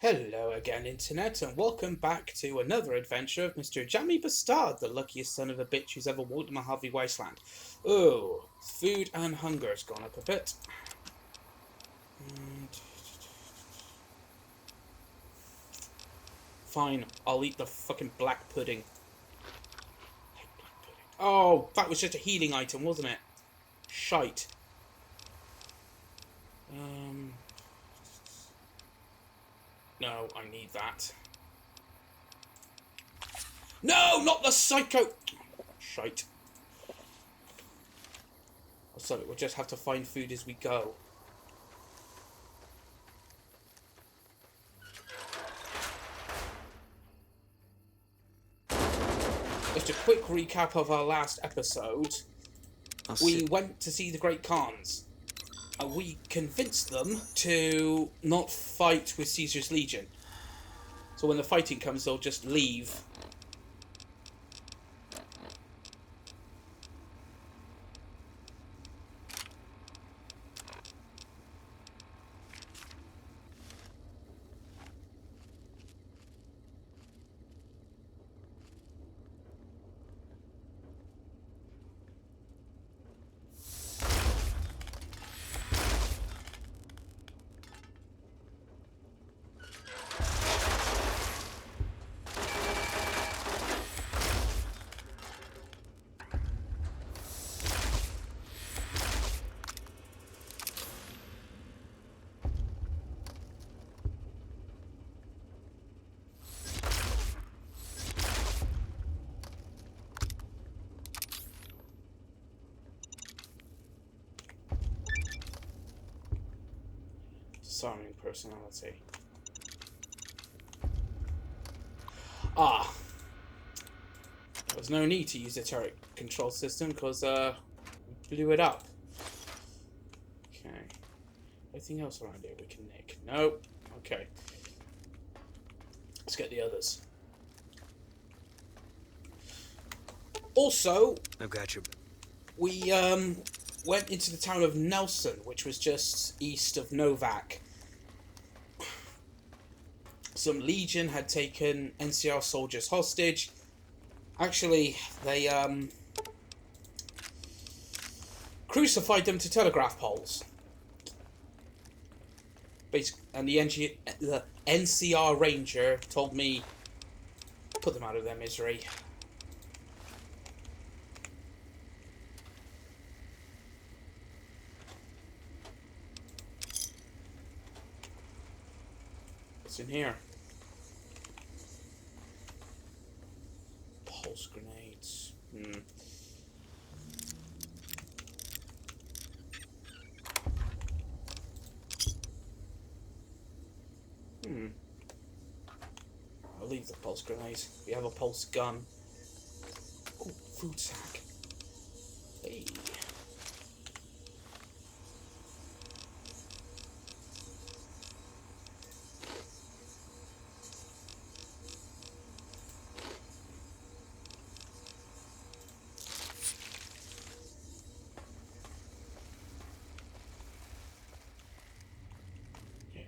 Hello again, Internet, and welcome back to another adventure of Mr. Jammy B'Stard, the luckiest son of a bitch who's ever walked the Mojave Wasteland. Oh, food and hunger's gone up a bit. Fine, I'll eat the fucking black pudding. I hate black pudding. Oh, that was just a healing item, wasn't it? Shite. No, I need that. No, not the psycho! Shite. So we'll just have to find food as we go. Just a quick recap of our last episode. We went to see the Great Khans. We convinced them to not fight with Caesar's Legion. So when the fighting comes, they'll just leave. Disarming personality. There's no need to use the turret control system because we blew it up. Okay. Anything else around here we can nick? Nope. Okay. Let's get the others. Also, I've got you. We went into the town of Nelson, which was just east of Novak. Some Legion had taken NCR soldiers hostage. Actually, they crucified them to telegraph poles. And the NCR ranger told me, put them out of their misery. What's in here? Pulse grenades. I'll leave the pulse grenades. We have a pulse gun. Oh, food sack. Hey.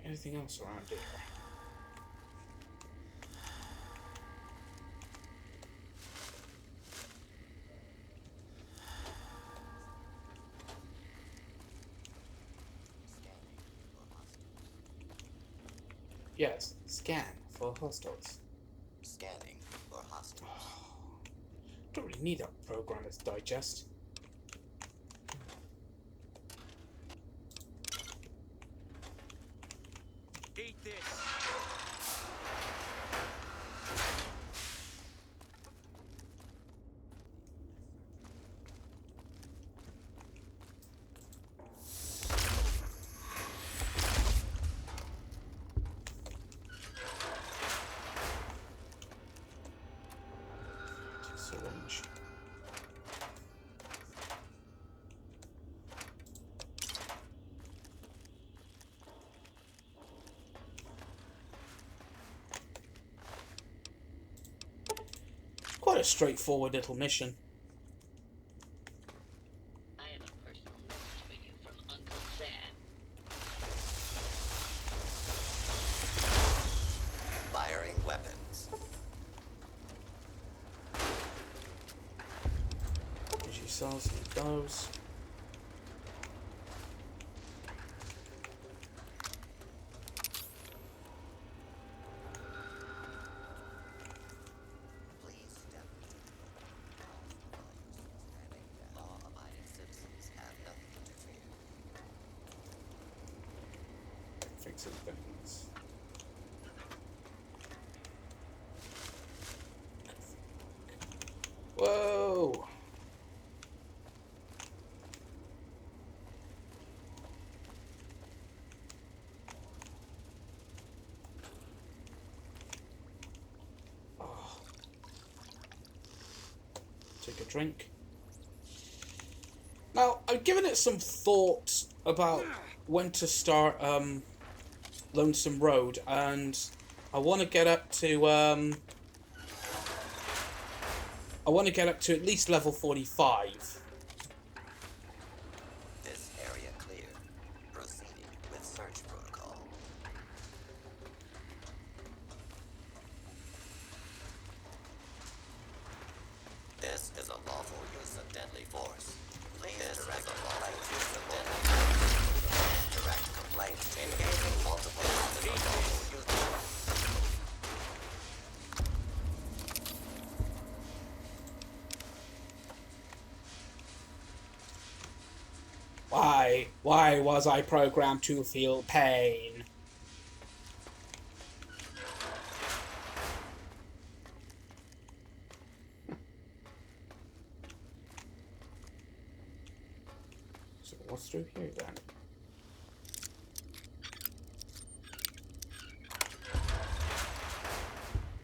Anything else around here? Yes, scan for hostiles. Scanning for hostiles. Don't really need that program as digest. Eat this. Syringe. Quite a straightforward little mission. I have a personal message for you from Uncle Sam. cells, need those. Please step law-abiding citizens have nothing to fear. Fixing things. Whoa! Oh. Take a drink. Now, I've given it some thought about when to start Lonesome Road, and I want to get up to at least level 45. This area clear. Proceeding with search protocol. This is a lawful use of deadly force. Please direct complaints use of deadly force. Direct complaints engaging multiple uses of lawful use. Why was I programmed to feel pain? So what's through here then?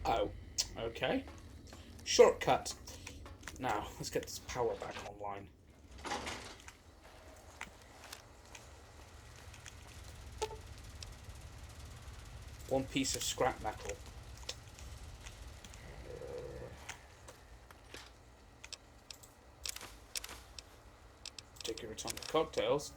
Oh, okay. Shortcut. Now, let's get this power back online. One piece of scrap metal. Take your atomic cocktails.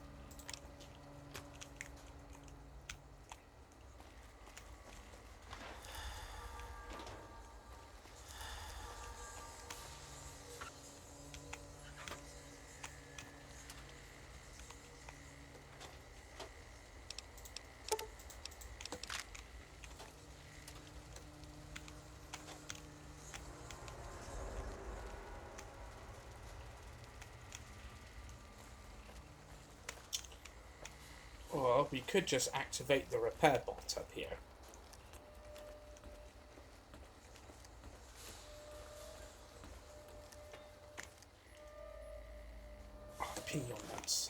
Or we could just activate the repair bot up here. Oh, pin your nuts.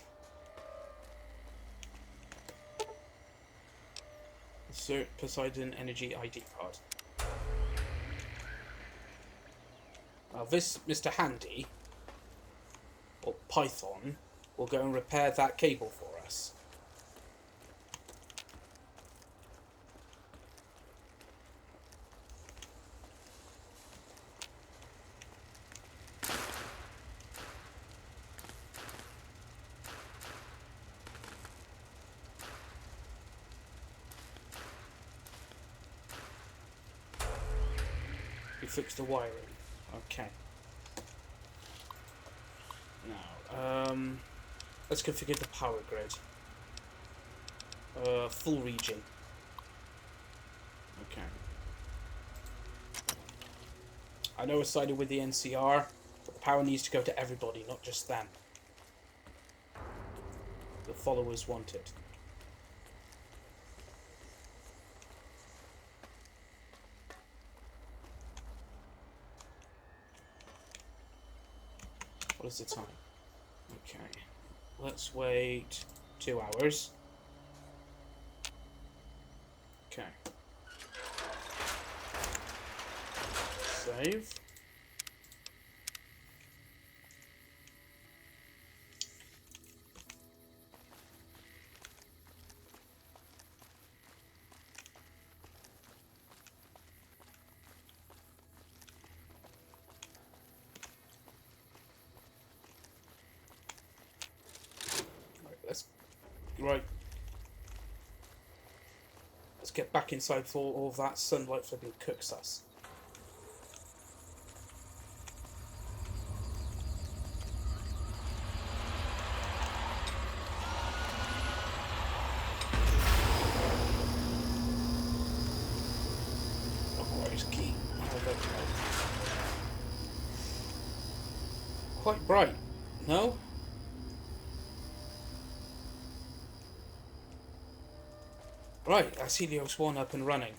Insert Poseidon Energy ID card. Now this Mr. Handy, or Python, will go and repair that cable for us. We fixed the wiring. Okay. Now, let's configure the power grid. Full region. Okay. I know it's sided with the NCR, but the power needs to go to everybody, not just them. The followers want it. What is the time? Okay. Let's wait 2 hours. Okay. Save. Right. Let's get back inside before all of that sunlight flipping cooks us. There's a key. Oh, there we go. Quite bright, no? Right, that's Helios One up and running.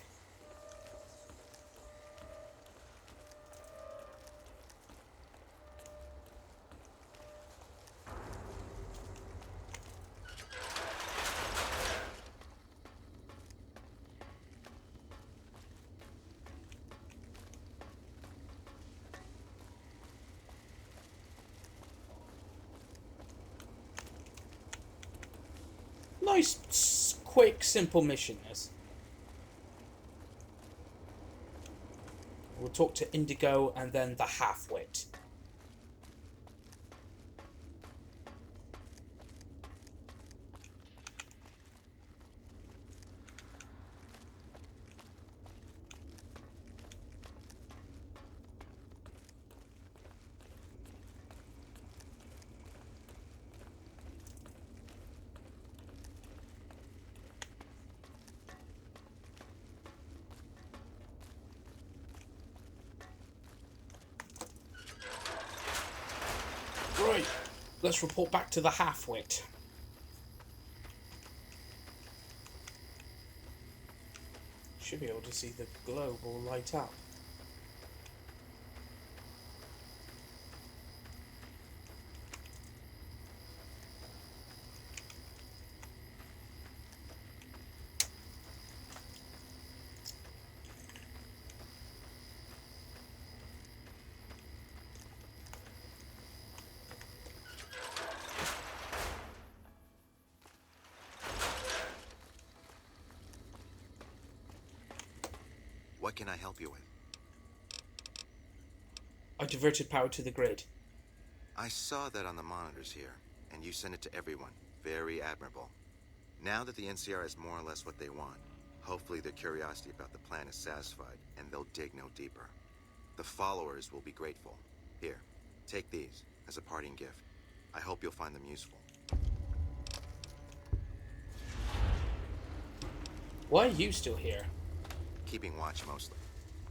Nice, quick, simple mission, this. We'll talk to Indigo and then the Half-Wit. Right, let's report back to the Half-Wit. Should be able to see the globe all light up. What can I help you with? I diverted power to the grid. I saw that on the monitors here, and you sent it to everyone. Very admirable. Now that the NCR is more or less what they want, hopefully their curiosity about the plan is satisfied, and they'll dig no deeper. The followers will be grateful. Here, take these as a parting gift. I hope you'll find them useful. Why are you still here? Keeping watch mostly.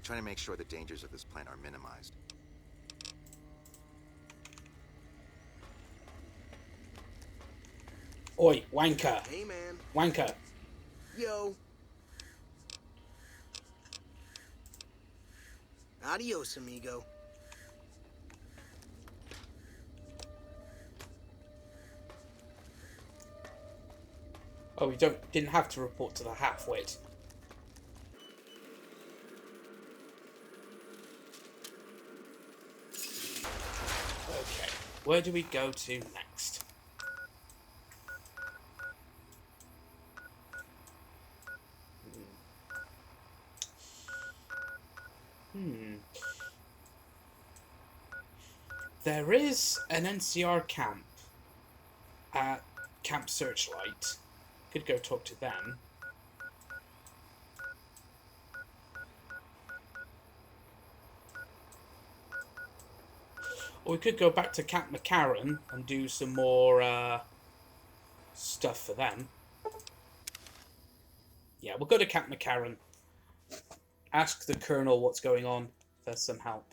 Trying to make sure the dangers of this plan are minimized. Oi, wanker. Hey, man. Wanker. Yo. Adios, amigo. Oh, we didn't have to report to the Half-Wit. Okay, where do we go to next? There is an NCR camp at Camp Searchlight. Could go talk to them. Or we could go back to Camp McCarren and do some more stuff for them. Yeah, we'll go to Camp McCarren. Ask the Colonel what's going on for some help.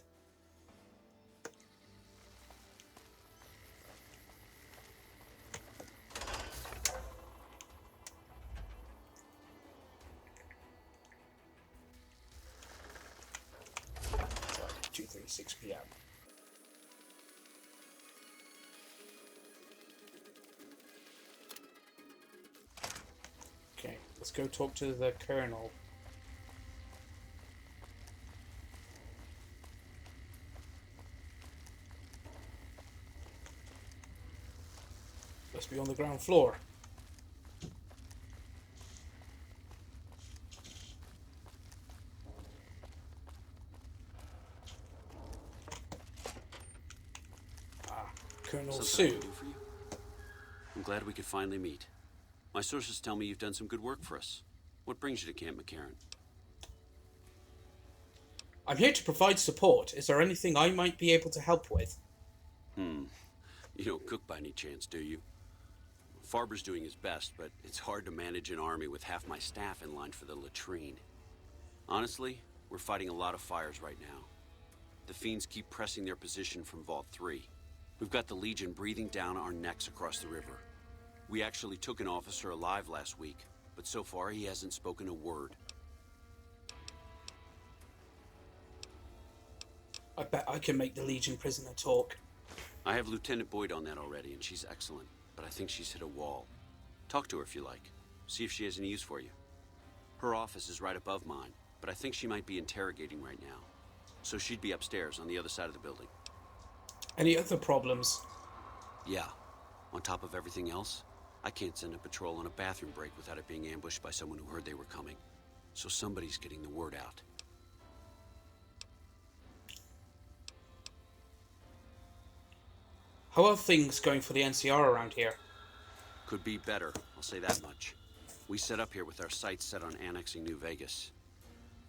Sorry, 2:36 p.m. Okay, let's go talk to the Colonel. Must be on the ground floor. Colonel Something I Hsu. can do for you? I'm glad we could finally meet. My sources tell me you've done some good work for us. What brings you to Camp McCarren? I'm here to provide support. Is there anything I might be able to help with? You don't cook by any chance, do you? Farber's doing his best, but it's hard to manage an army with half my staff in line for the latrine. Honestly, we're fighting a lot of fires right now. The fiends keep pressing their position from Vault 3. We've got the Legion breathing down our necks across the river. We actually took an officer alive last week, but so far he hasn't spoken a word. I bet I can make the Legion prisoner talk. I have Lieutenant Boyd on that already, and she's excellent, but I think she's hit a wall. Talk to her if you like. See if she has any use for you. Her office is right above mine, but I think she might be interrogating right now. So she'd be upstairs on the other side of the building. Any other problems? Yeah. On top of everything else, I can't send a patrol on a bathroom break without it being ambushed by someone who heard they were coming. So somebody's getting the word out. How are things going for the NCR around here? Could be better, I'll say that much. We set up here with our sights set on annexing New Vegas.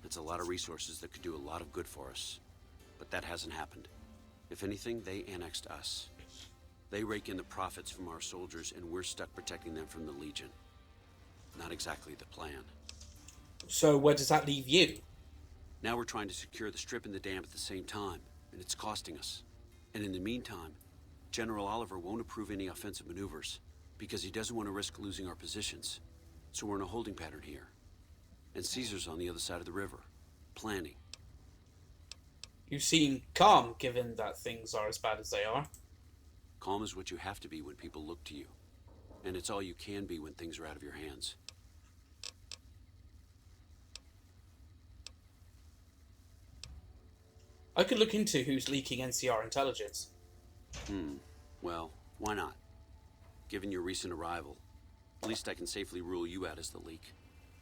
It's a lot of resources that could do a lot of good for us. But that hasn't happened. If anything, they annexed us. They rake in the profits from our soldiers, and we're stuck protecting them from the Legion. Not exactly the plan. So where does that leave you? Now we're trying to secure the Strip and the dam at the same time, and it's costing us. And in the meantime, General Oliver won't approve any offensive maneuvers, because he doesn't want to risk losing our positions. So we're in a holding pattern here. And Caesar's on the other side of the river, planning. You seem calm, given that things are as bad as they are. Calm is what you have to be when people look to you. And it's all you can be when things are out of your hands. I could look into who's leaking NCR intelligence. Well, why not? Given your recent arrival, at least I can safely rule you out as the leak.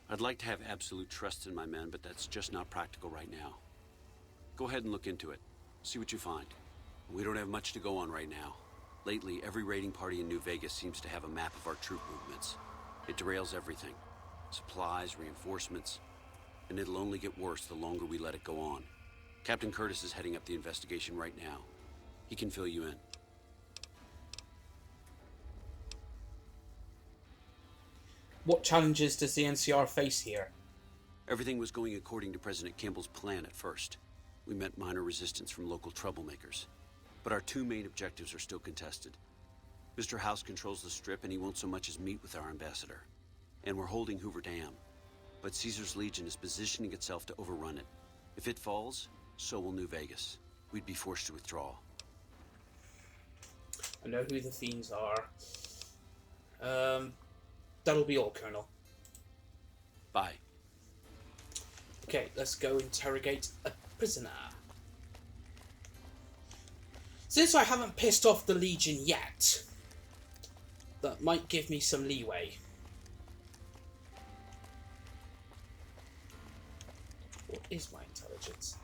I'd like to have absolute trust in my men, but that's just not practical right now. Go ahead and look into it. See what you find. We don't have much to go on right now. Lately, every raiding party in New Vegas seems to have a map of our troop movements. It derails everything. Supplies, reinforcements. And it'll only get worse the longer we let it go on. Captain Curtis is heading up the investigation right now. He can fill you in. What challenges does the NCR face here? Everything was going according to President Campbell's plan at first. We met minor resistance from local troublemakers. But our two main objectives are still contested. Mr. House controls the Strip and he won't so much as meet with our ambassador. And we're holding Hoover Dam. But Caesar's Legion is positioning itself to overrun it. If it falls, so will New Vegas. We'd be forced to withdraw. I know who the fiends are. That'll be all, Colonel. Bye. Okay, let's go interrogate a prisoner. Since I haven't pissed off the Legion yet, that might give me some leeway. What is my intelligence?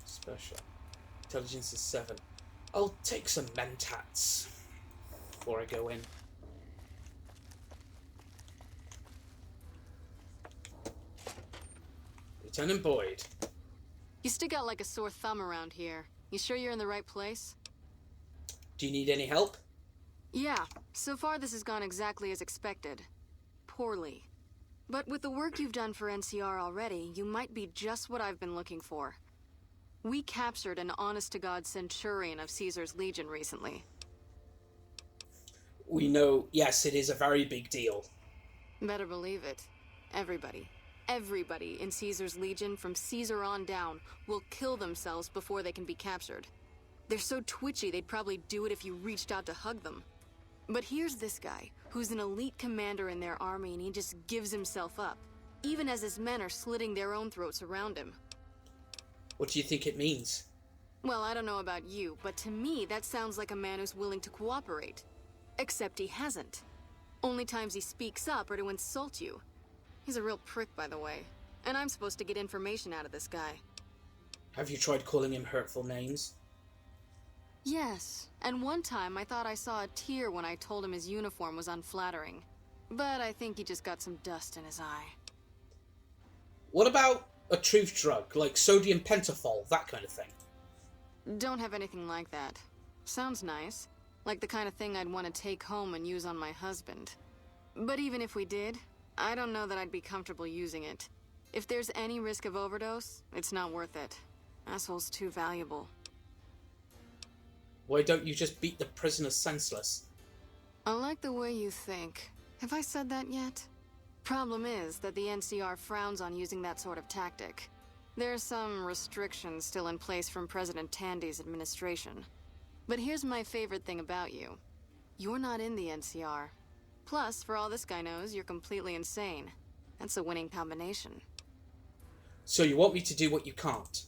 Special. Intelligence is 7. I'll take some mentats before I go in. Lieutenant Boyd. You stick out like a sore thumb around here. You sure you're in the right place? Do you need any help? Yeah, so far this has gone exactly as expected. Poorly. But with the work you've done for NCR already, you might be just what I've been looking for. We captured an honest-to-God Centurion of Caesar's Legion recently. We know, yes, it is a very big deal. Better believe it. Everybody in Caesar's Legion, from Caesar on down, will kill themselves before they can be captured. They're so twitchy they'd probably do it if you reached out to hug them. But here's this guy, who's an elite commander in their army, and he just gives himself up, even as his men are slitting their own throats around him. What do you think it means? Well, I don't know about you, but to me that sounds like a man who's willing to cooperate. Except he hasn't. Only times he speaks up are to insult you. He's a real prick, by the way. And I'm supposed to get information out of this guy. Have you tried calling him hurtful names? Yes, and one time I thought I saw a tear when I told him his uniform was unflattering. But I think he just got some dust in his eye. What about a truth drug, like sodium pentothal, that kind of thing? Don't have anything like that. Sounds nice. Like the kind of thing I'd want to take home and use on my husband. But even if we did, I don't know that I'd be comfortable using it. If there's any risk of overdose, it's not worth it. Asshole's too valuable. Why don't you just beat the prisoners senseless? I like the way you think. Have I said that yet? Problem is that the NCR frowns on using that sort of tactic. There are some restrictions still in place from President Tandy's administration. But here's my favorite thing about you. You're not in the NCR. Plus, for all this guy knows, you're completely insane. That's a winning combination. So you want me to do what you can't?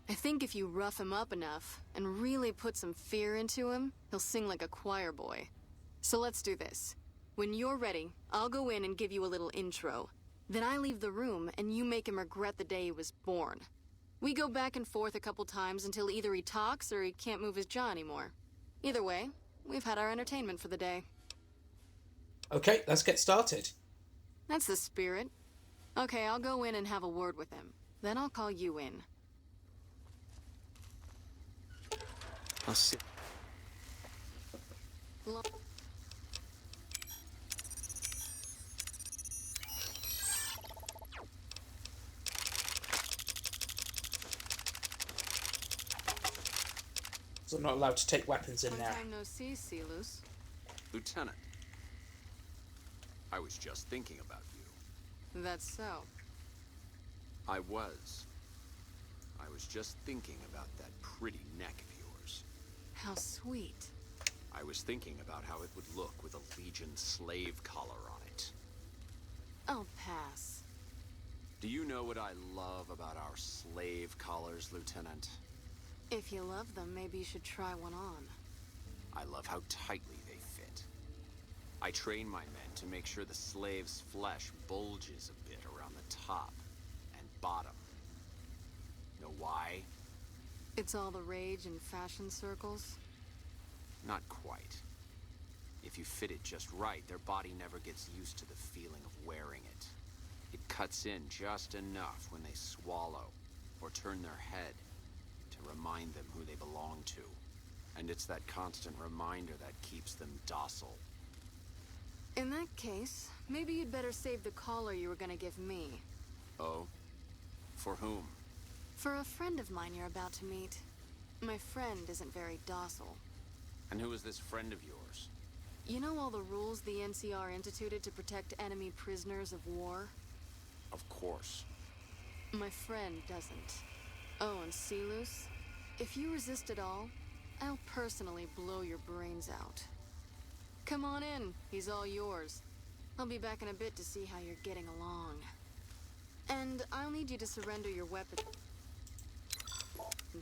I think if you rough him up enough and really put some fear into him, he'll sing like a choir boy. So let's do this. When you're ready, I'll go in and give you a little intro. Then I leave the room and you make him regret the day he was born. We go back and forth a couple times until either he talks or he can't move his jaw anymore. Either way, we've had our entertainment for the day. Okay, let's get started. That's the spirit. Okay, I'll go in and have a word with him. Then I'll call you in. I'll sit. So I'm not allowed to take weapons in there. Long time no see, Helios. Lieutenant, I was just thinking about you. That's so. I was just thinking about that pretty neck of yours. How sweet. I was thinking about how it would look with a Legion slave collar on it. I'll pass. Do you know what I love about our slave collars, Lieutenant? If you love them, maybe you should try one on. I love how tightly they fit. I train my men to make sure the slave's flesh bulges a bit around the top and bottom. Know why? It's all the rage in fashion circles. Not quite. If you fit it just right, their body never gets used to the feeling of wearing it. It cuts in just enough when they swallow or turn their head to remind them who they belong to. And it's that constant reminder that keeps them docile. In that case, maybe you'd better save the collar you were gonna give me. Oh? For whom? For a friend of mine you're about to meet. My friend isn't very docile. And who is this friend of yours? You know all the rules the NCR instituted to protect enemy prisoners of war? Of course. My friend doesn't. Oh, and Helios, if you resist at all, I'll personally blow your brains out. Come on in, he's all yours. I'll be back in a bit to see how you're getting along. And I'll need you to surrender your weapons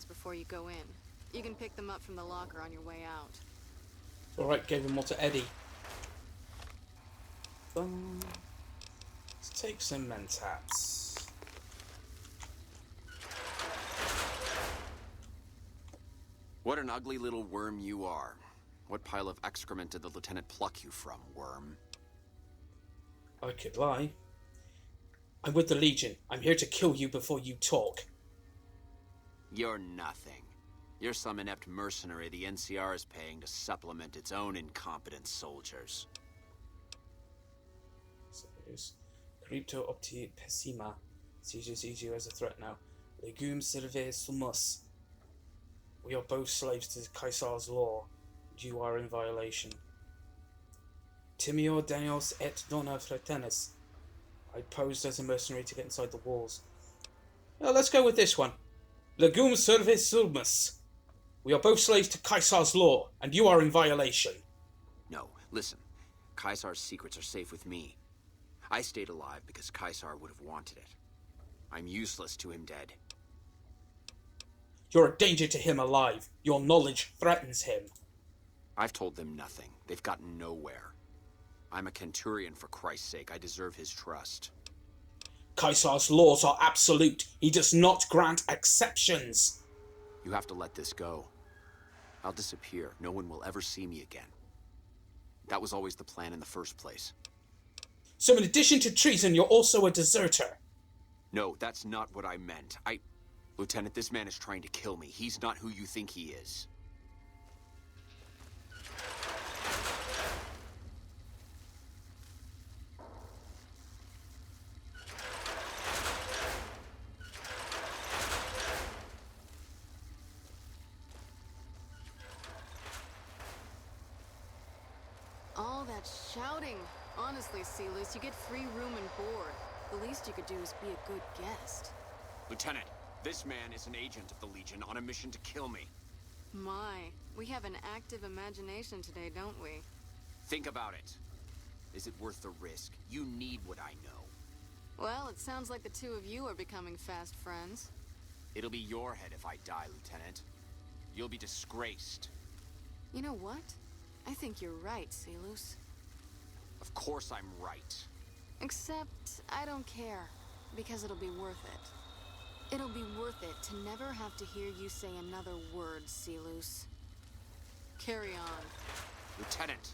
before you go in. You can pick them up from the locker on your way out. Alright, gave them all to Eddie. Let's take some mentats. What an ugly little worm you are. What pile of excrement did the lieutenant pluck you from, worm? I could lie. I'm with the Legion. I'm here to kill you before you talk. You're nothing. You're some inept mercenary the NCR is paying to supplement its own incompetent soldiers. Crypto opti pessima. Caesar sees you as a threat now. Legum serve sumus. We are both slaves to Caesar's law. You are in violation. Timio Danios et dona fraternis. I posed as a mercenary to get inside the walls. Well, let's go with this one. Legum serve sumus. We are both slaves to Caesar's law, and you are in violation. No, listen. Caesar's secrets are safe with me. I stayed alive because Caesar would have wanted it. I'm useless to him dead. You're a danger to him alive. Your knowledge threatens him. I've told them nothing. They've gotten nowhere. I'm a Centurion, for Christ's sake. I deserve his trust. Caesar's laws are absolute. He does not grant exceptions. You have to let this go. I'll disappear. No one will ever see me again. That was always the plan in the first place. So in addition to treason, you're also a deserter. No, that's not what I meant. Lieutenant, this man is trying to kill me. He's not who you think he is. pouting. Honestly, Helios, you get free room and board. The least you could do is be a good guest. Lieutenant, this man is an agent of the Legion on a mission to kill me. My, we have an active imagination today, don't we? Think about it. Is it worth the risk? You need what I know. Well, it sounds like the two of you are becoming fast friends. It'll be your head if I die, Lieutenant. You'll be disgraced. You know what? I think you're right, Helios. Of course I'm right. Except, I don't care. Because it'll be worth it. It'll be worth it to never have to hear you say another word, Helios. Carry on. Lieutenant!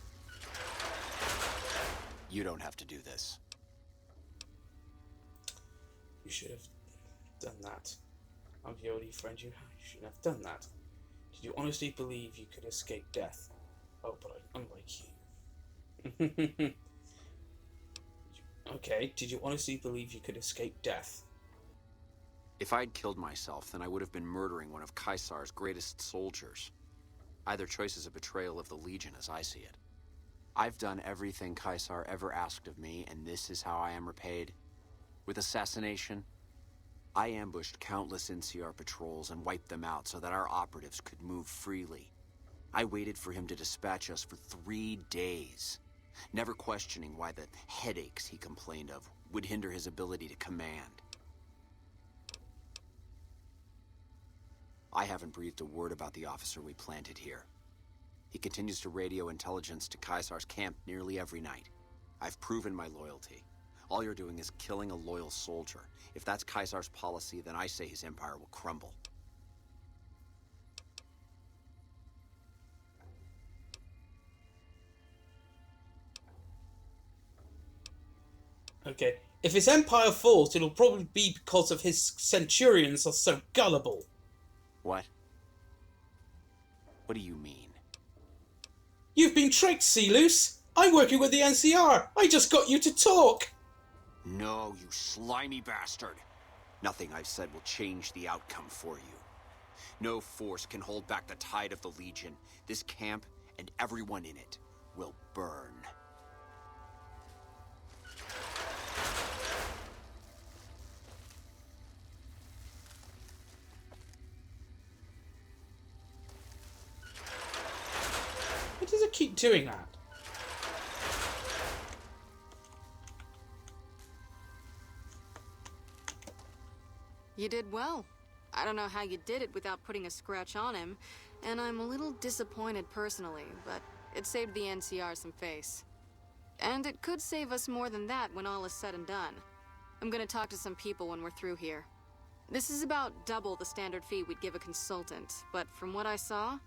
You don't have to do this. You should have done that. I'm the only friend you have. You shouldn't have done that. Did you honestly believe you could escape death? Oh, but unlike you. Okay, did you honestly believe you could escape death? If I'd killed myself, then I would have been murdering one of Caesar's greatest soldiers. Either choice is a betrayal of the Legion, as I see it. I've done everything Caesar ever asked of me, and this is how I am repaid. With assassination, I ambushed countless NCR patrols and wiped them out so that our operatives could move freely. I waited for him to dispatch us for 3 days, never questioning why the headaches he complained of would hinder his ability to command. I haven't breathed a word about the officer we planted here. He continues to radio intelligence to Caesar's camp nearly every night. I've proven my loyalty. All you're doing is killing a loyal soldier. If that's Caesar's policy, then I say his empire will crumble. Okay, if his empire falls, it'll probably be because of his centurions are so gullible. What? What do you mean? You've been tricked, Helios. I'm working with the NCR. I just got you to talk. No, you slimy bastard. Nothing I've said will change the outcome for you. No force can hold back the tide of the Legion. This camp and everyone in it will burn. Why does it keep doing that? You did well. I don't know how you did it without putting a scratch on him, and I'm a little disappointed personally, but it saved the NCR some face. And it could save us more than that when all is said and done. I'm gonna talk to some people when we're through here. This is about double the standard fee we'd give a consultant, but from what I saw,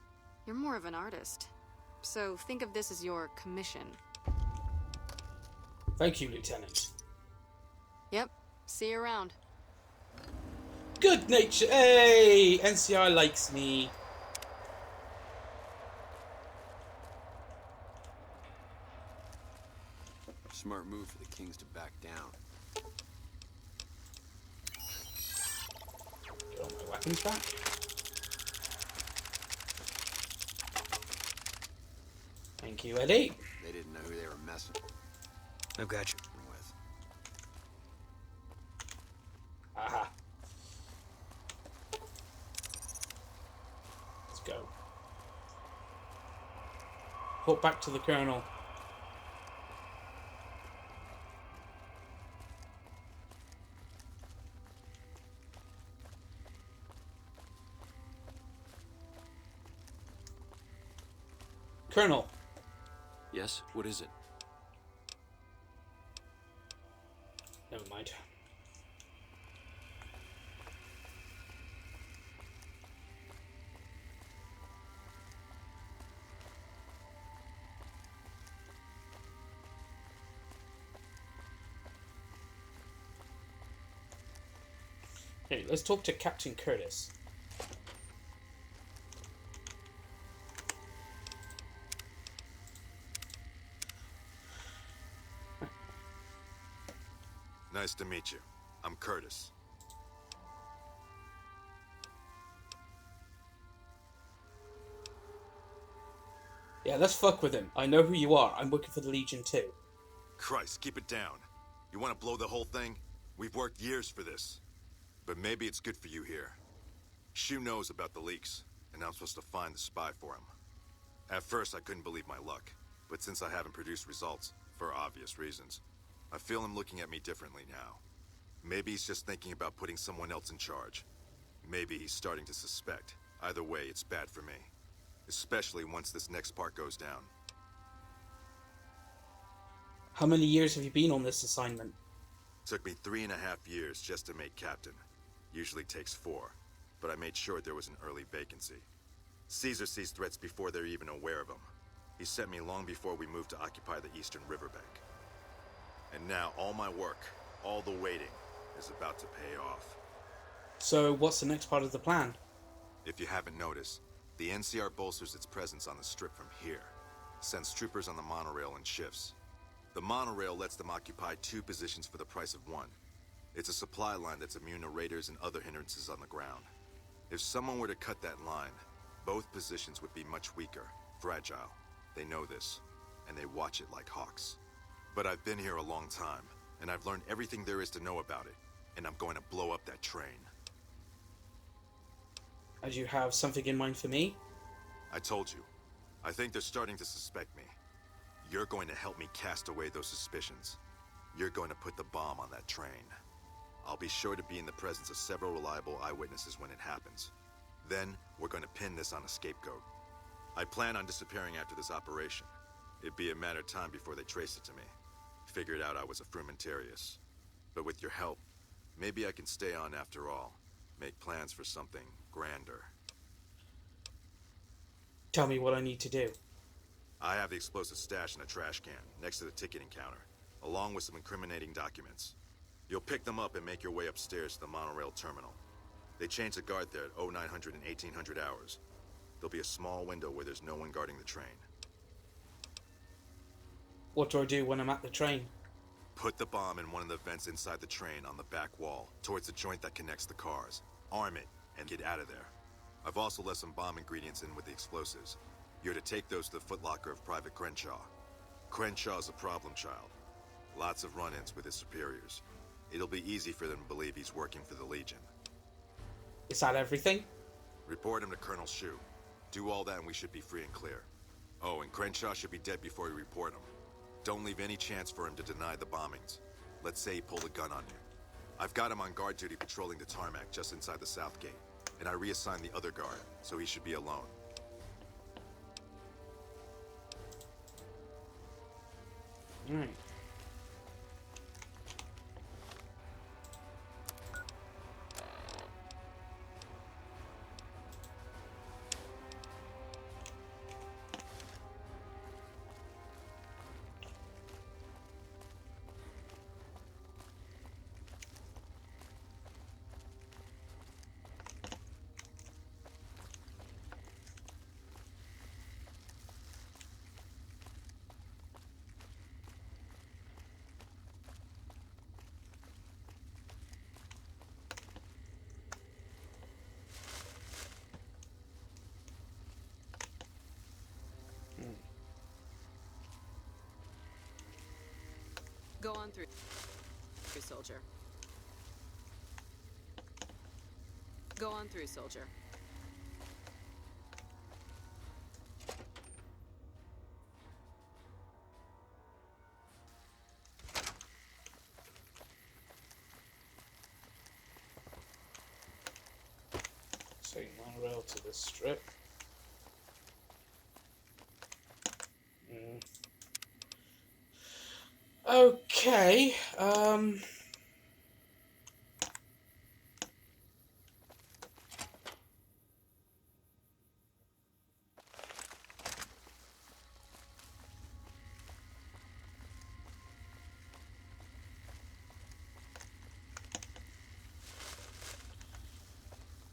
you're more of an artist. So think of this as your commission. Thank you, Lieutenant. Yep, see you around. Good nature. Hey, NCR likes me. Smart move for the Kings to back down. Get all my weapons back. Thank you, Eddie. They didn't know who they were messing I've got you. with. Aha. Let's go. Put back to the Colonel. Colonel. Yes? What is it? Never mind. Okay, let's talk to Captain Curtis. Nice to meet you. I'm Curtis. Yeah, let's fuck with him. I know who you are. I'm working for the Legion too. Christ, keep it down. You want to blow the whole thing? We've worked years for this. But maybe it's good for you here. Hsu knows about the leaks, and I'm supposed to find the spy for him. At first, I couldn't believe my luck. But since I haven't produced results, for obvious reasons, I feel him looking at me differently now. Maybe he's just thinking about putting someone else in charge. Maybe he's starting to suspect. Either way, it's bad for me. Especially once this next part goes down. How many years have you been on this assignment? Took me 3.5 years just to make captain. Usually takes 4, but I made sure there was an early vacancy. Caesar sees threats before they're even aware of them. He sent me long before we moved to occupy the eastern riverbank. And now all my work, all the waiting, is about to pay off. So what's the next part of the plan? If you haven't noticed, the NCR bolsters its presence on the strip from here. Sends troopers on the monorail in shifts. The monorail lets them occupy 2 positions for the price of 1. It's a supply line that's immune to raiders and other hindrances on the ground. If someone were to cut that line, both positions would be much weaker, fragile. They know this, and they watch it like hawks. But I've been here a long time, and I've learned everything there is to know about it, and I'm going to blow up that train. As you have something in mind for me? I told you. I think they're starting to suspect me. You're going to help me cast away those suspicions. You're going to put the bomb on that train. I'll be sure to be in the presence of several reliable eyewitnesses when it happens. Then, we're going to pin this on a scapegoat. I plan on disappearing after this operation. It'd be a matter of time before they trace it to me. Figured out I was a frumentarius. But with your help, maybe I can stay on after all. Make plans for something grander. Tell me what I need to do. I have the explosive stash in a trash can, next to the ticketing counter, along with some incriminating documents. You'll pick them up and make your way upstairs to the monorail terminal. They change the guard there at 0900 and 1800 hours. There'll be a small window where there's no one guarding the train. What do I do when I'm at the train? Put the bomb in one of the vents inside the train on the back wall, towards the joint that connects the cars. Arm it, and get out of there. I've also left some bomb ingredients in with the explosives. You're to take those to the footlocker of Private Crenshaw. Crenshaw's a problem child. Lots of run-ins with his superiors. It'll be easy for them to believe he's working for the Legion. Is that everything? Report him to Colonel Hsu. Do all that and we should be free and clear. Oh, and Crenshaw should be dead before you report him. Don't leave any chance for him to deny the bombings. Let's say he pulled a gun on you. I've got him on guard duty patrolling the tarmac just inside the south gate. And I reassigned the other guard, so he should be alone. Alright. Go on through, soldier. Go on through, soldier. So monorail to the strip. Okay,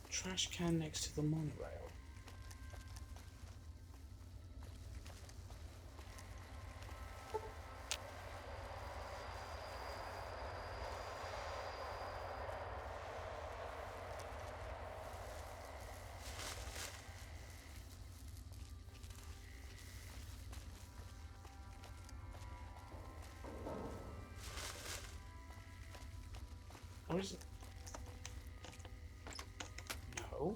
trash can next to the monorail. Or is it? No.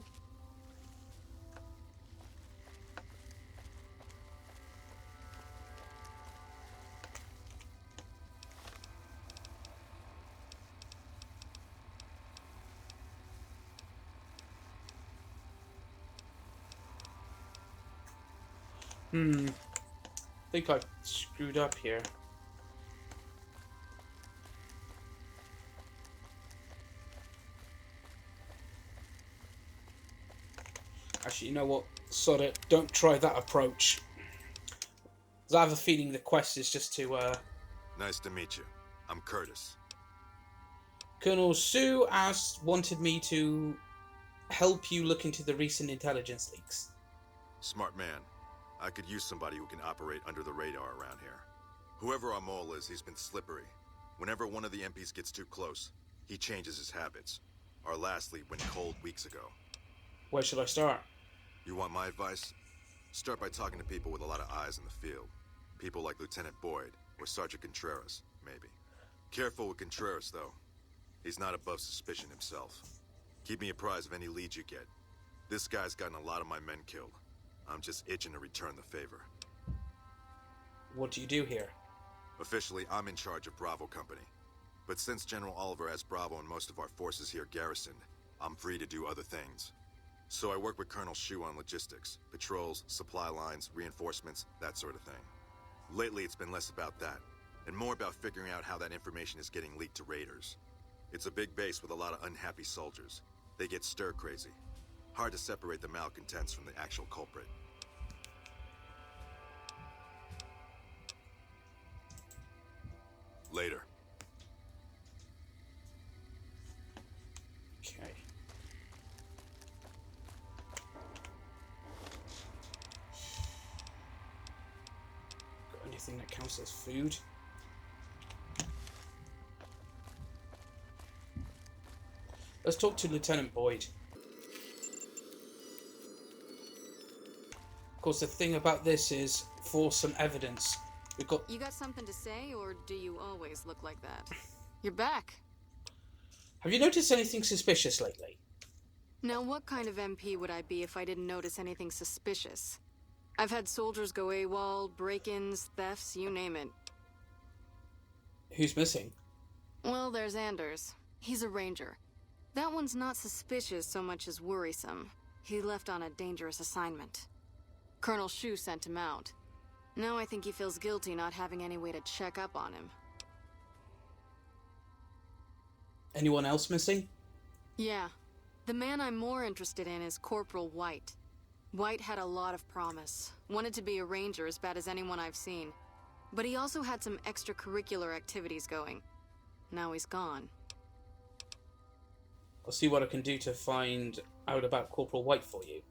I think I screwed up here. Actually, you know what? Sod it. Don't try that approach. 'Cause I have a feeling the quest is just to, Nice to meet you. I'm Curtis. Colonel Hsu wanted me to help you look into the recent intelligence leaks. Smart man. I could use somebody who can operate under the radar around here. Whoever our mole is, he's been slippery. Whenever one of the MPs gets too close, he changes his habits. Our last lead went cold weeks ago. Where should I start? You want my advice? Start by talking to people with a lot of eyes in the field. People like Lieutenant Boyd, or Sergeant Contreras, maybe. Careful with Contreras, though. He's not above suspicion himself. Keep me apprised of any leads you get. This guy's gotten a lot of my men killed. I'm just itching to return the favor. What do you do here? Officially, I'm in charge of Bravo Company. But since General Oliver has Bravo and most of our forces here garrisoned, I'm free to do other things. So I work with Colonel Hsu on logistics, patrols, supply lines, reinforcements, that sort of thing. Lately, it's been less about that, and more about figuring out how that information is getting leaked to raiders. It's a big base with a lot of unhappy soldiers. They get stir-crazy. Hard to separate the malcontents from the actual culprit. Later. Okay. Got anything that counts as food? Let's talk to Lieutenant Boyd. Of course, the thing about this is, for some evidence, we've got... You got something to say, or do you always look like that? You're back. Have you noticed anything suspicious lately? Now, what kind of MP would I be if I didn't notice anything suspicious? I've had soldiers go AWOL, break-ins, thefts, you name it. Who's missing? Well, there's Anders. He's a ranger. That one's not suspicious so much as worrisome. He left on a dangerous assignment. Colonel Hsu sent him out. Now I think he feels guilty not having any way to check up on him. Anyone else missing? Yeah. The man I'm more interested in is Corporal White. White had a lot of promise. Wanted to be a ranger as bad as anyone I've seen. But he also had some extracurricular activities going. Now he's gone. I'll see what I can do to find out about Corporal White for you.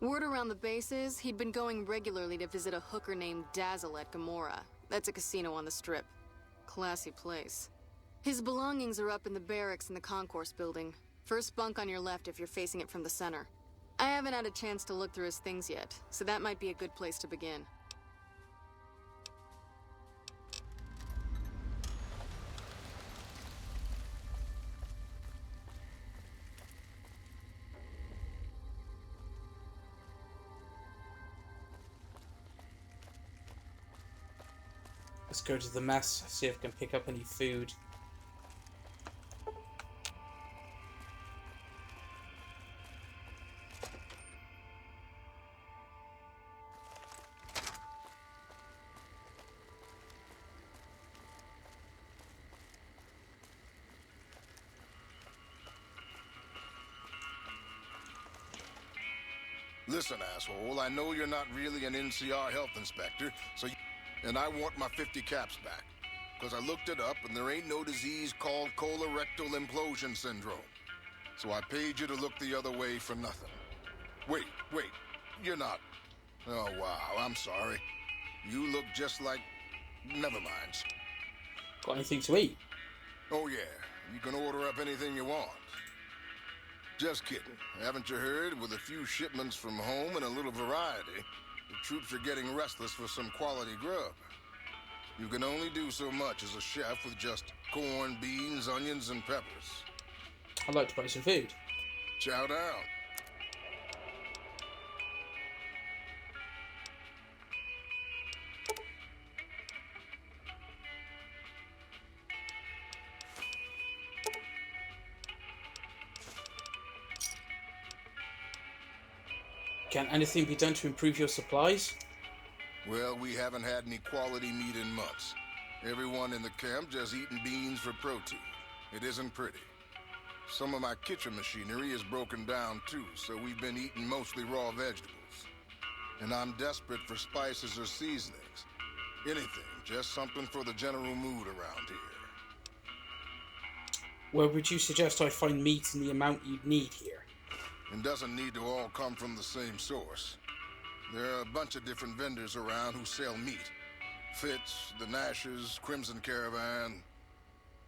Word around the base is he'd been going regularly to visit a hooker named Dazzle at Gamora. That's a casino on the Strip. Classy place. His belongings are up in the barracks in the concourse building. First bunk on your left if you're facing it from the center. I haven't had a chance to look through his things yet, so that might be a good place to begin. Let's go to the mess, see if I can pick up any food. Listen, asshole, I know you're not really an NCR health inspector, and I want my 50 caps back. Because I looked it up, and there ain't no disease called colorectal implosion syndrome. So I paid you to look the other way for nothing. Wait, you're not... Oh, wow, I'm sorry. You look just like... Never mind. Got anything to eat? Oh, yeah. You can order up anything you want. Just kidding. Haven't you heard? With a few shipments from home and a little variety, the troops are getting restless for some quality grub. You can only do so much as a chef with just corn, beans, onions, and peppers. I'd like to buy some food. Chow down. Can anything be done to improve your supplies? Well, we haven't had any quality meat in months. Everyone in the camp just eating beans for protein. It isn't pretty. Some of my kitchen machinery is broken down too, so we've been eating mostly raw vegetables. And I'm desperate for spices or seasonings. Anything, just something for the general mood around here. Where would you suggest I find meat in the amount you'd need here? It doesn't need to all come from the same source. There are a bunch of different vendors around who sell meat. Fitz, the Nashes, Crimson Caravan.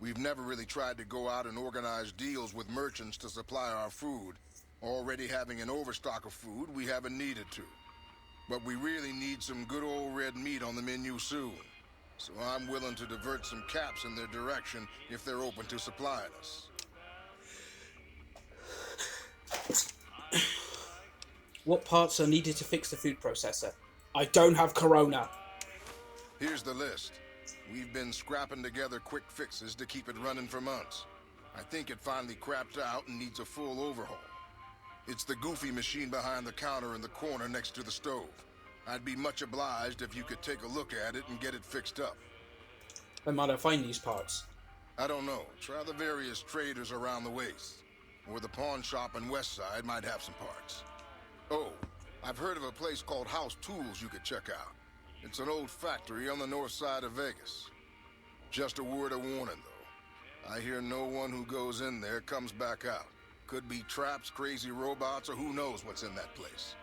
We've never really tried to go out and organize deals with merchants to supply our food. Already having an overstock of food, we haven't needed to. But we really need some good old red meat on the menu soon. So I'm willing to divert some caps in their direction if they're open to supplying us. What parts are needed to fix the food processor? I don't have Corona. Here's the list. We've been scrapping together quick fixes to keep it running for months. I think it finally crapped out and needs a full overhaul. It's the goofy machine behind the counter in the corner next to the stove. I'd be much obliged if you could take a look at it and get it fixed up. Where might I find these parts? I don't know. Try the various traders around the waste. Or the pawn shop in Westside might have some parts. Oh, I've heard of a place called House Tools you could check out. It's an old factory on the north side of Vegas. Just a word of warning, though. I hear no one who goes in there comes back out. Could be traps, crazy robots, or who knows what's in that place.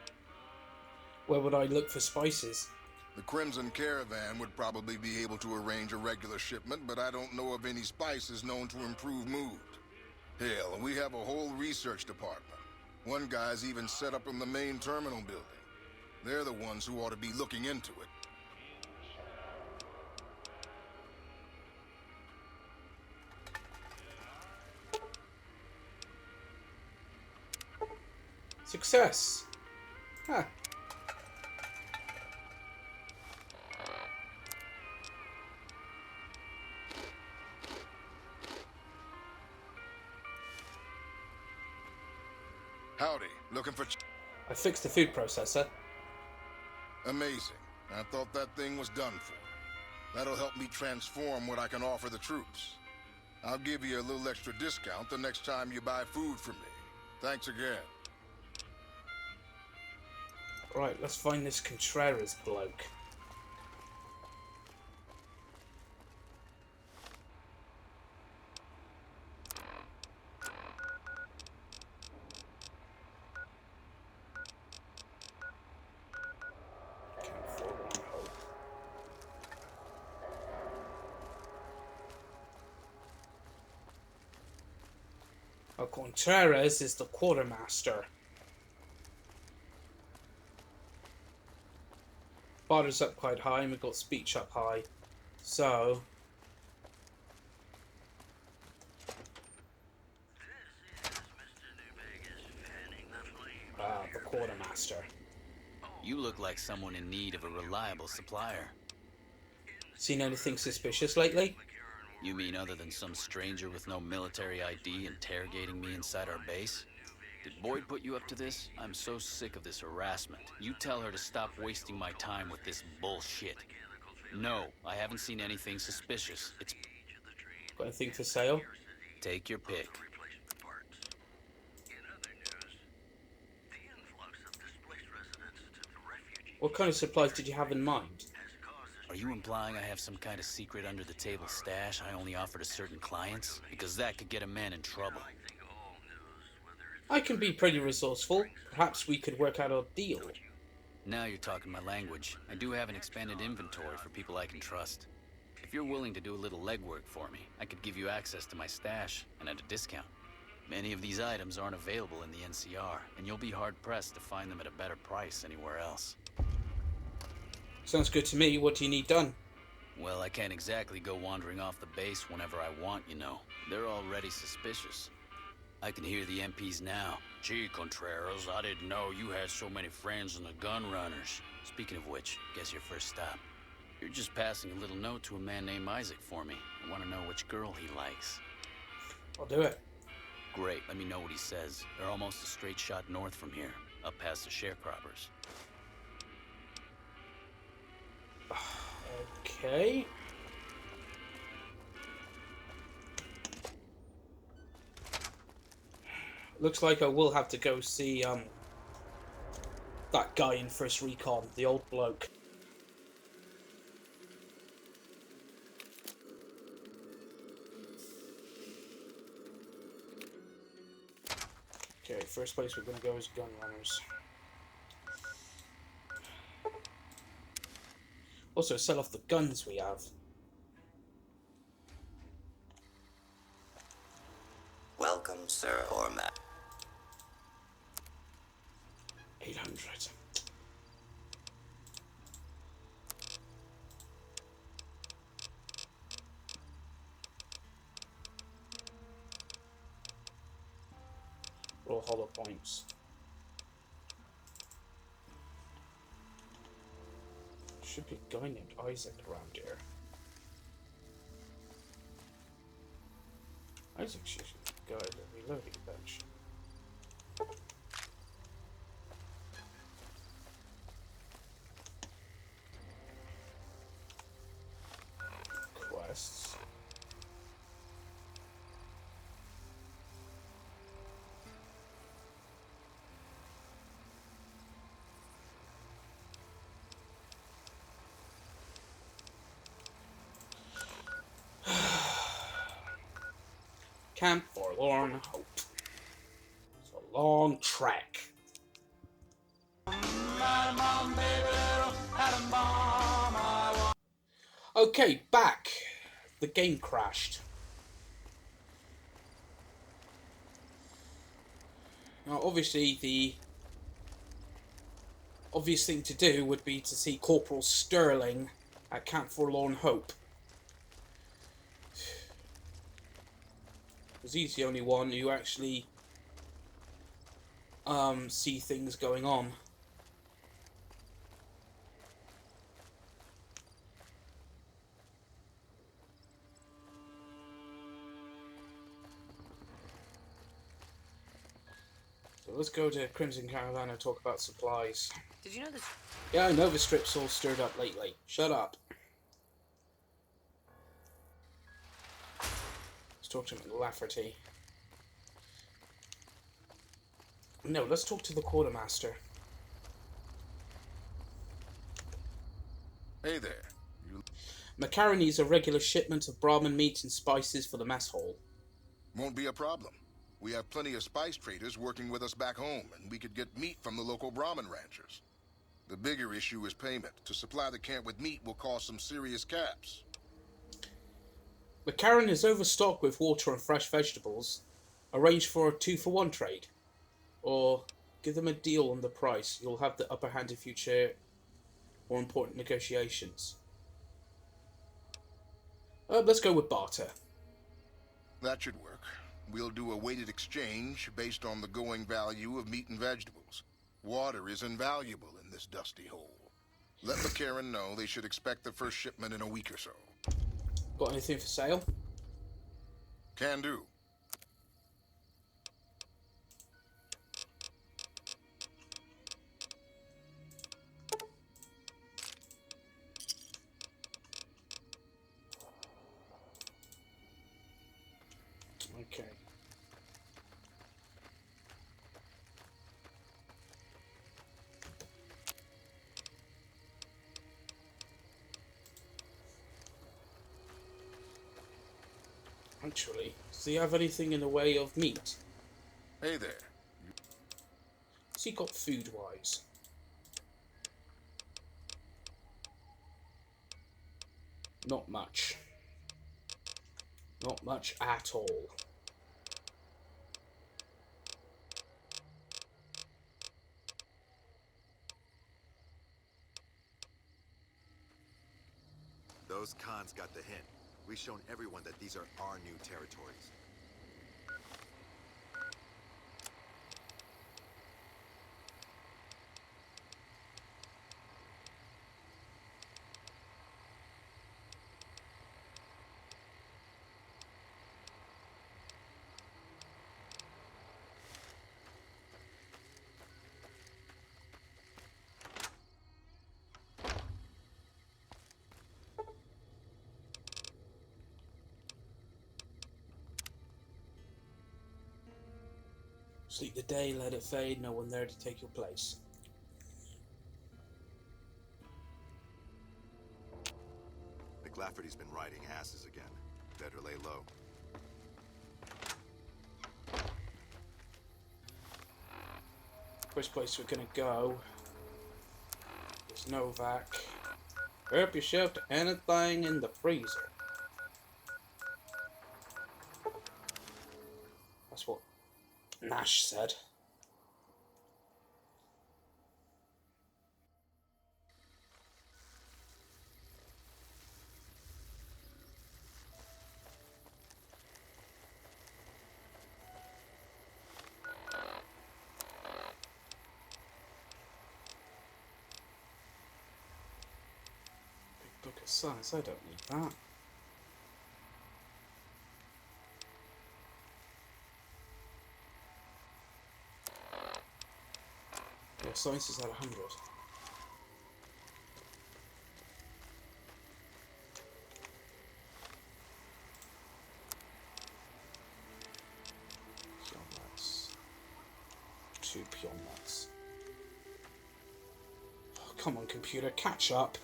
Where would I look for spices? The Crimson Caravan would probably be able to arrange a regular shipment, but I don't know of any spices known to improve mood. Hell, we have a whole research department. One guy's even set up in the main terminal building. They're the ones who ought to be looking into it. Success! Huh. Howdy, looking for... I fixed the food processor. Amazing. I thought that thing was done for. That'll help me transform what I can offer the troops. I'll give you a little extra discount the next time you buy food from me. Thanks again. Right, let's find this Contreras bloke. Contreras is the quartermaster. Barter's up quite high, and we've got speech up high. So... the quartermaster. You look like someone in need of a reliable supplier. Seen anything suspicious lately? You mean other than some stranger with no military ID interrogating me inside our base? Did Boyd put you up to this? I'm so sick of this harassment. You tell her to stop wasting my time with this bullshit. No, I haven't seen anything suspicious. It's... Got anything for sale? Take your pick. What kind of supplies did you have in mind? Are you implying I have some kind of secret under-the-table stash I only offer to certain clients? Because that could get a man in trouble. I can be pretty resourceful. Perhaps we could work out a deal. Now you're talking my language. I do have an expanded inventory for people I can trust. If you're willing to do a little legwork for me, I could give you access to my stash, and at a discount. Many of these items aren't available in the NCR, and you'll be hard-pressed to find them at a better price anywhere else. Sounds good to me. What do you need done? Well, I can't exactly go wandering off the base whenever I want, you know. They're already suspicious. I can hear the MPs now. Gee, Contreras, I didn't know you had so many friends in the gun runners. Speaking of which, guess your first stop. You're just passing a little note to a man named Isaac for me. I want to know which girl he likes. I'll do it. Great, let me know what he says. They're almost a straight shot north from here, up past the sharecroppers. Okay. Looks like I will have to go see that guy in First Recon, the old bloke. Okay, first place we're gonna go is gun runners. Also, sell off the guns we have. Welcome, sir or ma'am. 800. Roll hollow points. Should be a guy named Isaac around here. Isaac's usually the guy at the reloading bench. Quests. Camp Forlorn Hope. It's a long trek. Okay, back. The game crashed. Now, obviously, the obvious thing to do would be to see Corporal Sterling at Camp Forlorn Hope. Because he's the only one who actually see things going on. So let's go to Crimson Caravan and talk about supplies. Did you know this? Yeah, I know the strip's all stirred up lately. Shut up. Talk to Lafferty. No, let's talk to the quartermaster. Hey there. McCarren needs a regular shipment of Brahmin meat and spices for the mess hall. Won't be a problem. We have plenty of spice traders working with us back home, and we could get meat from the local Brahmin ranchers. The bigger issue is payment. To supply the camp with meat will cost some serious caps. McCarren is overstocked with water and fresh vegetables. Arrange for a 2-for-1 trade. Or give them a deal on the price. You'll have the upper hand in future more important negotiations. Let's go with barter. That should work. We'll do a weighted exchange based on the going value of meat and vegetables. Water is invaluable in this dusty hole. Let McCarren know they should expect the first shipment in a week or so. Got anything for sale? Can do. Okay. Actually, does he have anything in the way of meat? Hey there. What's he got food-wise? Not much. Not much at all. Those cons got the hint. We've shown everyone that these are our new territories. Sleep the day, let it fade, no one there to take your place. McLafferty's been riding asses again. Better lay low. First place we're gonna go is Novak. Help yourself to anything in the freezer. That's what Nash said. Big book of science, I don't need that. Yeah, science is at 100. Pion nuts. 2 pion nuts. Oh, come on, computer, catch up.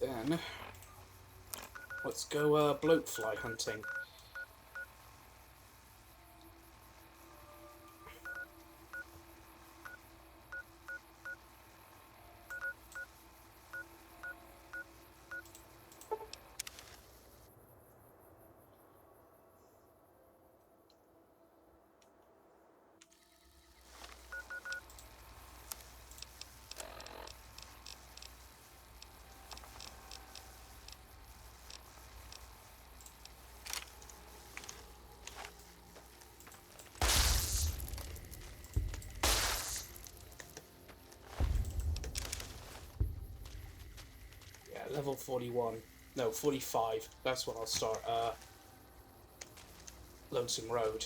Then, let's go bloatfly hunting. Level 41. No, 45. That's when I'll start Lonesome Road.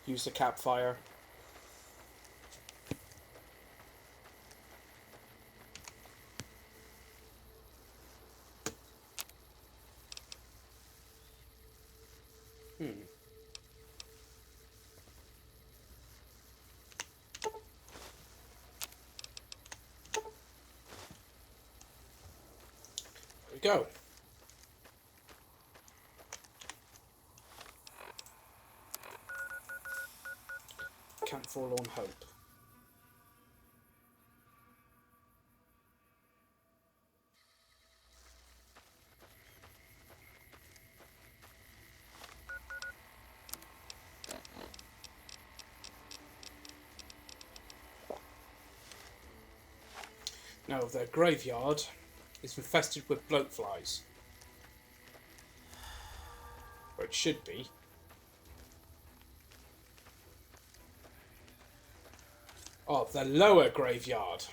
Use the campfire. There we go. Camp Forlorn Hope. Now, their graveyard is infested with bloatflies. Or it should be. Oh, the lower graveyard.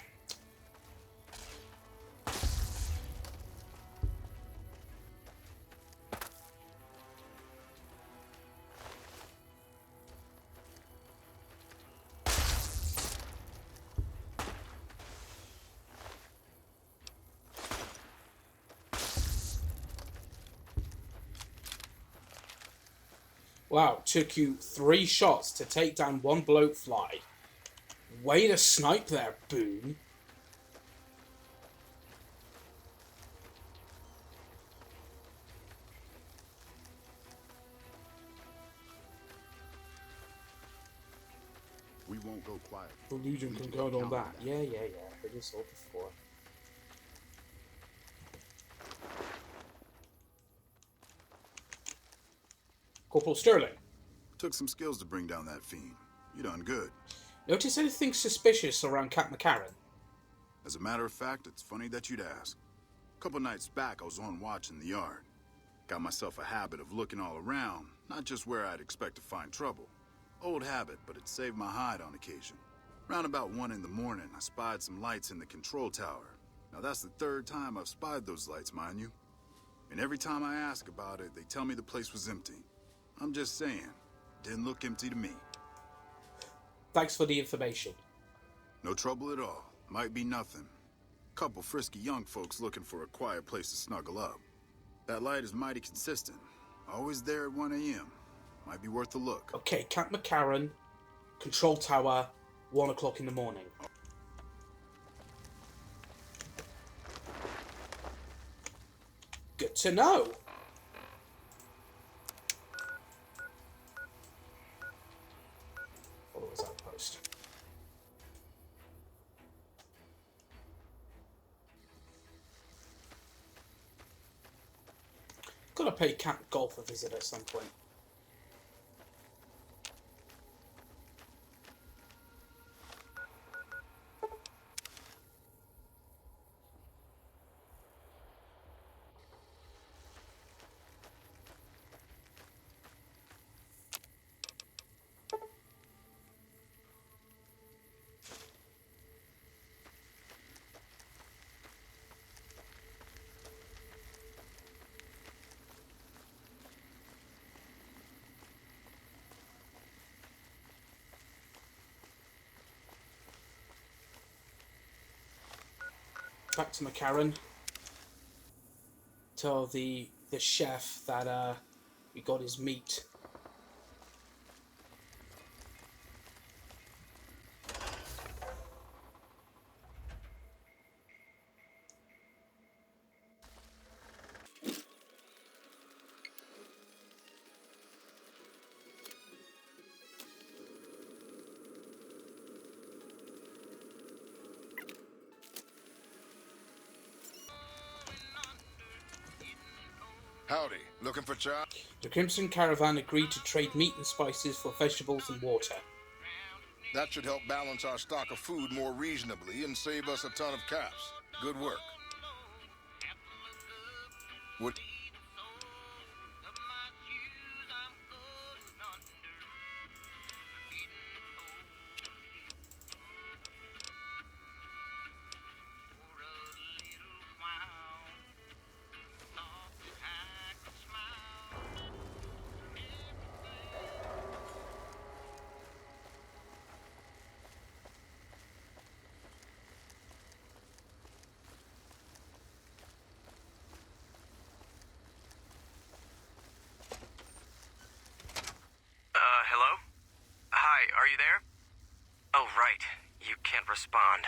Wow, took you 3 shots to take down 1 bloatfly. Way to snipe there, Boone. We won't go quiet. The Legion can go on that. Yeah. Heard this all before. Corporal Sterling. Took some skills to bring down that fiend. You done good. Notice anything suspicious around Camp McCarren? As a matter of fact, it's funny that you'd ask. A couple nights back, I was on watch in the yard. Got myself a habit of looking all around, not just where I'd expect to find trouble. Old habit, but it saved my hide on occasion. Round about 1 in the morning, I spied some lights in the control tower. Now that's the 3rd time I've spied those lights, mind you. And every time I ask about it, they tell me the place was empty. I'm just saying, didn't look empty to me. Thanks for the information. No trouble at all. Might be nothing. Couple frisky young folks looking for a quiet place to snuggle up. That light is mighty consistent. Always there at 1 a.m. Might be worth a look. Okay, Camp McCarren, control tower, 1 o'clock in the morning. Good to know. What was that post? Gotta pay Camp Golf a visit at some point. Back to McCarren. Tell the chef that we got his meat. Howdy. Looking for Chop? The Crimson Caravan agreed to trade meat and spices for vegetables and water. That should help balance our stock of food more reasonably and save us a ton of caps. Good work. What? Hello? Hi, are you there? Oh, right. You can't respond.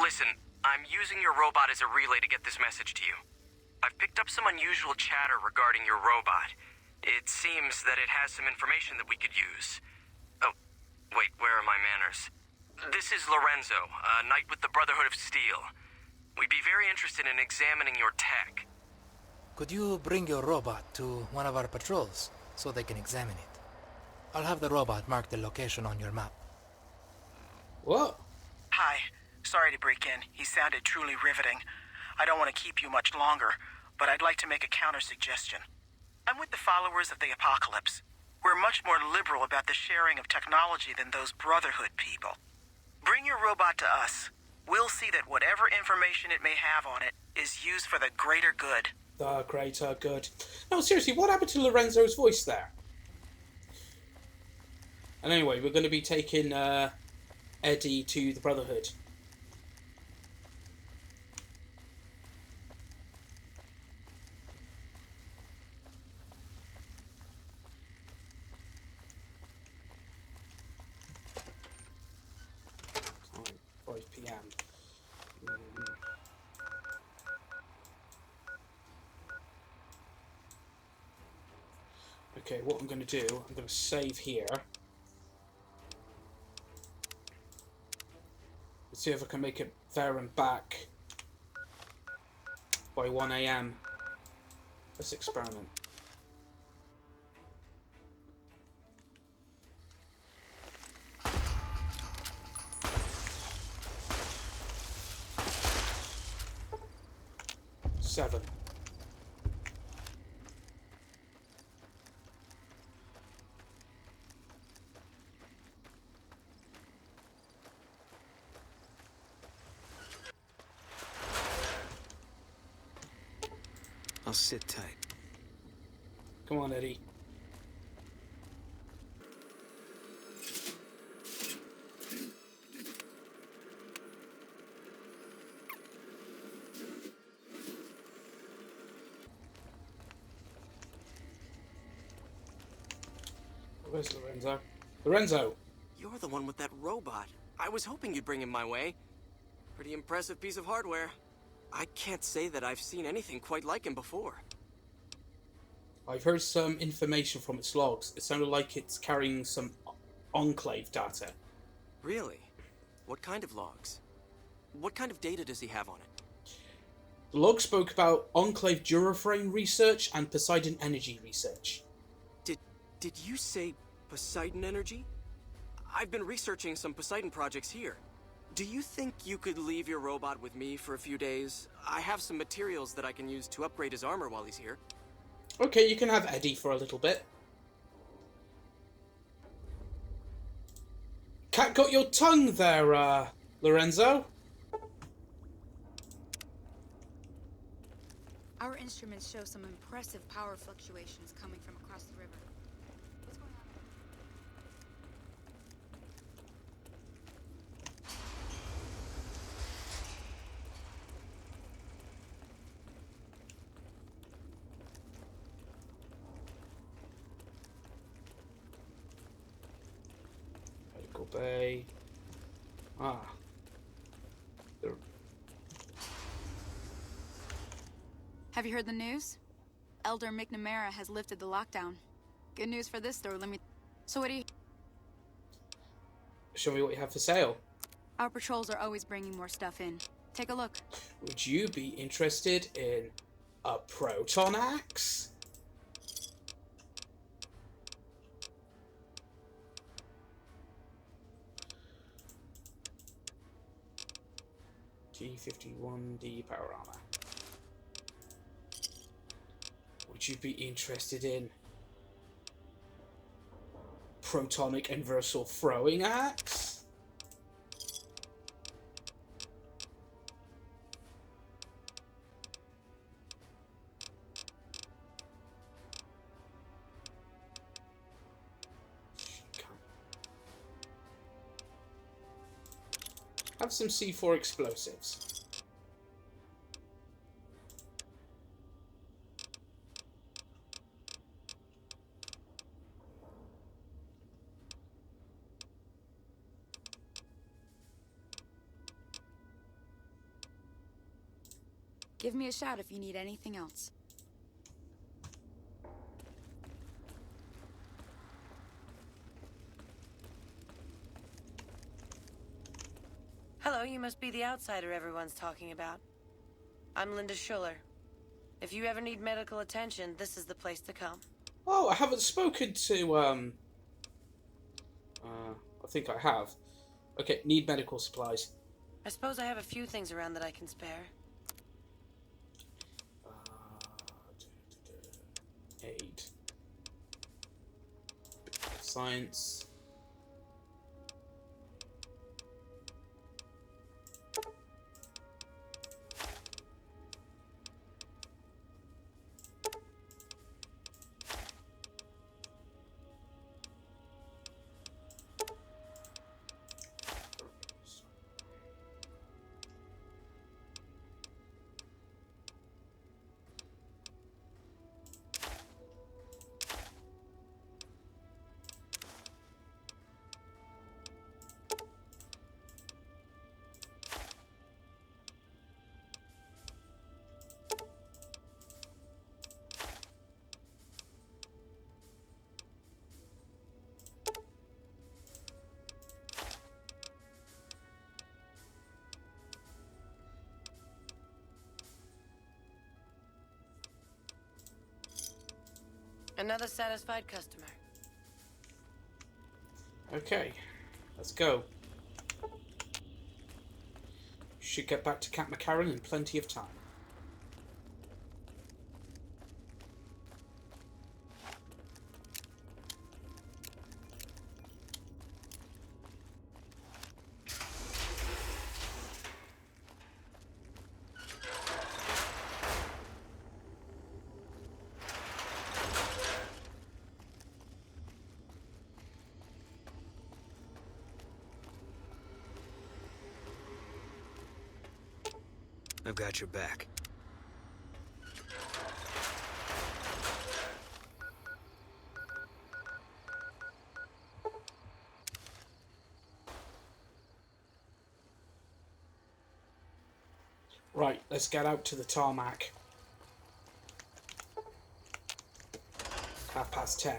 Listen, I'm using your robot as a relay to get this message to you. I've picked up some unusual chatter regarding your robot. It seems that it has some information that we could use. Oh, wait, where are my manners? This is Lorenzo, a knight with the Brotherhood of Steel. We'd be very interested in examining your tech. Could you bring your robot to one of our patrols so they can examine it? I'll have the robot mark the location on your map. What? Hi. Sorry to break in. He sounded truly riveting. I don't want to keep you much longer, but I'd like to make a counter-suggestion. I'm with the followers of the Apocalypse. We're much more liberal about the sharing of technology than those Brotherhood people. Bring your robot to us. We'll see that whatever information it may have on it is used for the greater good. The greater good. No, seriously, what happened to Lorenzo's voice there? And anyway, we're going to be taking Eddie to the Brotherhood. Time, 5 PM. Okay, what I'm going to do, I'm going to save here. Let's see if I can make it there and back by 1 AM. Let's experiment. 7. I'll sit tight. Come on, Eddie. Where's Lorenzo? Lorenzo! You're the one with that robot. I was hoping you'd bring him my way. Pretty impressive piece of hardware. I can't say that I've seen anything quite like him before. I've heard some information from its logs. It sounded like it's carrying some Enclave data. Really? What kind of logs? What kind of data does he have on it? The log spoke about Enclave Duraframe research and Poseidon Energy research. Did you say Poseidon Energy? I've been researching some Poseidon projects here. Do you think you could leave your robot with me for a few days? I have some materials that I can use to upgrade his armor while he's here. Okay, you can have Eddie for a little bit. Cat got your tongue there, Lorenzo. Our instruments show some impressive power fluctuations coming from across the river. What's going on? Medical bay. Ah. Have you heard the news? Elder McNamara has lifted the lockdown. Good news for this store, let me... So what do you... Show me what you have for sale. Our patrols are always bringing more stuff in. Take a look. Would you be interested in a proton axe? G51D power armor. Would you be interested in protonic and versatile throwing axe? Have some C4 explosives. Give me a shout if you need anything else. Hello, you must be the outsider everyone's talking about. I'm Linda Schuller. If you ever need medical attention, this is the place to come. Oh, I haven't spoken to, I think I have. Okay, need medical supplies. I suppose I have a few things around that I can spare. Aid. Science. Another satisfied customer. Okay, let's go. Should get back to Camp McCarren in plenty of time. I've got your back. Right, let's get out to the tarmac. 10:30.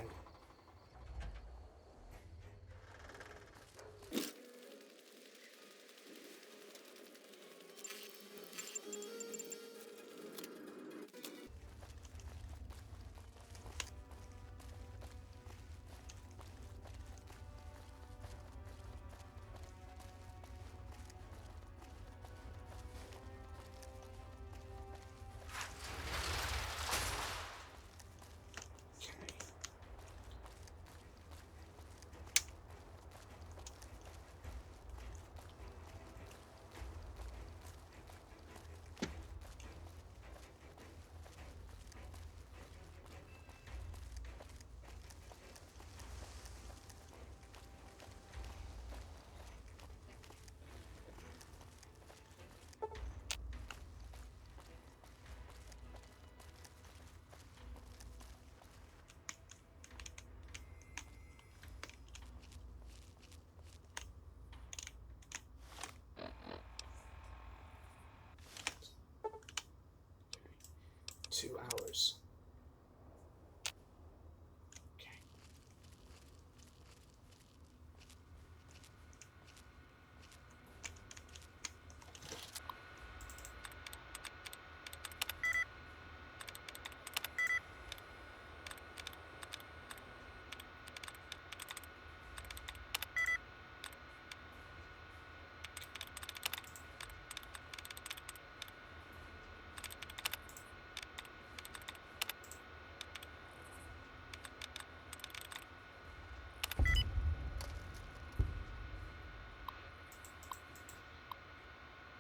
Two hours.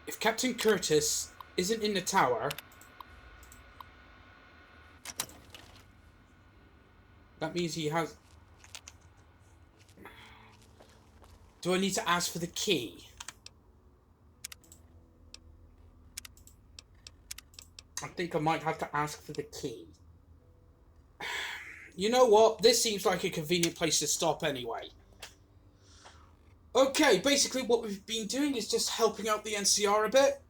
If Captain Curtis isn't in the tower, that means he has... Do I need to ask for the key? I think I might have to ask for the key. You know what? This seems like a convenient place to stop anyway. Okay, basically what we've been doing is just helping out the NCR a bit.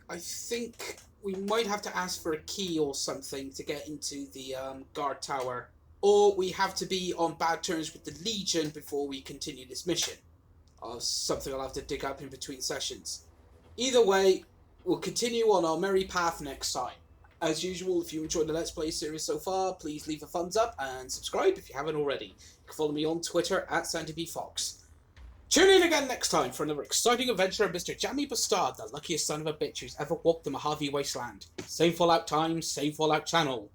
I think we might have to ask for a key or something to get into the guard tower. Or we have to be on bad terms with the Legion before we continue this mission. Something I'll have to dig up in between sessions. Either way, we'll continue on our merry path next time. As usual, if you enjoyed the Let's Play series so far, please leave a thumbs up and subscribe if you haven't already. You can follow me on Twitter at SandyBFox. Tune in again next time for another exciting adventure of Mr. Jammy B'Stard, the luckiest son of a bitch who's ever walked the Mojave Wasteland. Same Fallout time, same Fallout channel.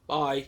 Bye.